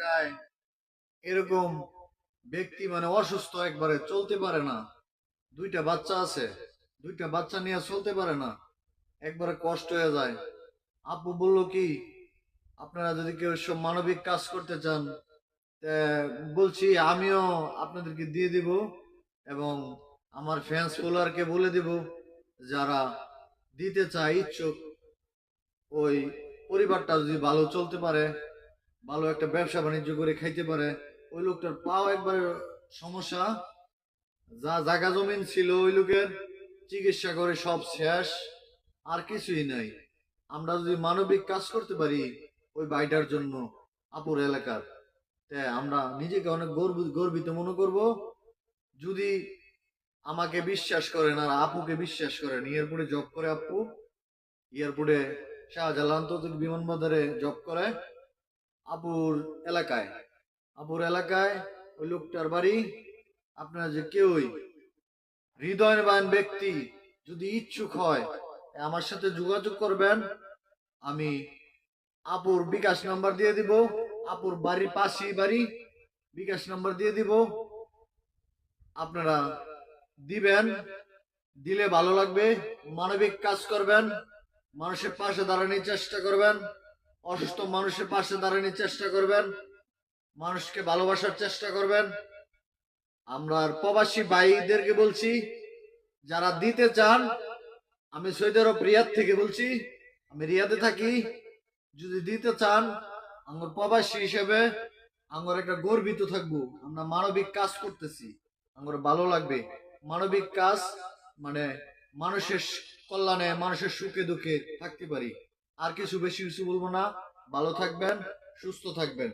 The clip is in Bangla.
এলাকায় এরকম ব্যক্তি মানে অসুস্থ, একবারে চলতে পারে না, দুইটা বাচ্চা আছে, দুইটা বাচ্চা নিয়ে চলতে পারে না, একবারে কষ্ট হয়ে যায়। আপু বলল কি, আপনারা যদি কেউ সব মানবিক কাজ করতে চান, তা বলছি আমিও আপনাদেরকে দিয়ে দিব, এবং আমার ফ্যান্স ফলোয়ারকে বলে দিব, যারা দিতে চায় ইচ্ছুক, ওই পরিবারটা যদি ভালো চলতে পারে, ভালো একটা ব্যবসা বাণিজ্য করে খাইতে পারে, ওই লোকটার পাও একবারে সমস্যা, যা জায়গা জমিন ছিল ওই লোকের চিকিৎসা করে সব শেষ, আর কিছুই নাই। আমরা যদি মানবিক কাজ করতে পারি ওই ভাইটার জন্য, আপুর এলাকার, তাই আমরা নিজেকে অনেক গর্বিত মনে করব। যদি আমাকে বিশ্বাস করেন আর আপুকে বিশ্বাস করেন, এয়ারপোর্টে জব করে আপু, এয়ারপোর্টে শাহজালাল আন্তর্জাতিক বিমানবন্দরে জব করে, আপুর এলাকায়, আপুর এলাকায় ওই লোকটার বাড়ি। আপনারা যে কেউই হৃদয়বান ব্যক্তি যদি ইচ্ছুক হয়, আমার সাথে যোগাযোগ করবেন। আমি আপুর বিকাশ নাম্বার দিয়ে দিব, আপুর বাড়ির পাশেই বাড়ি, বিকাশ নাম্বার দিয়ে দিব, আপনারা দিবেন, দিলে ভালো লাগবে। মানবিক কাজ করবেন, মানুষের পাশে দাঁড়ানোর চেষ্টা করবেন, অসুস্থ মানুষের পাশে দাঁড়ানোর চেষ্টা করবেন, মানুষকে ভালোবাসার চেষ্টা করবেন। আমরা প্রবাসী ভাইদেরকে বলছি, যারা দিতে চান, আমি সৌদি আরব রিয়াদ থেকে বলছি, আমি রিয়াদে থাকি, যদি দিতে চান, আমার প্রবাসী হিসেবে আমার একটা গর্বিত থাকবো, আমরা মানবিক কাজ করতেছি, আমার ভালো লাগবে। মানবিক কাজ মানে মানুষের কল্যাণে, মানুষের সুখে দুঃখে থাকতে পারি, আর কিছু বেশি কিছু বলবো না। ভালো থাকবেন, সুস্থ থাকবেন।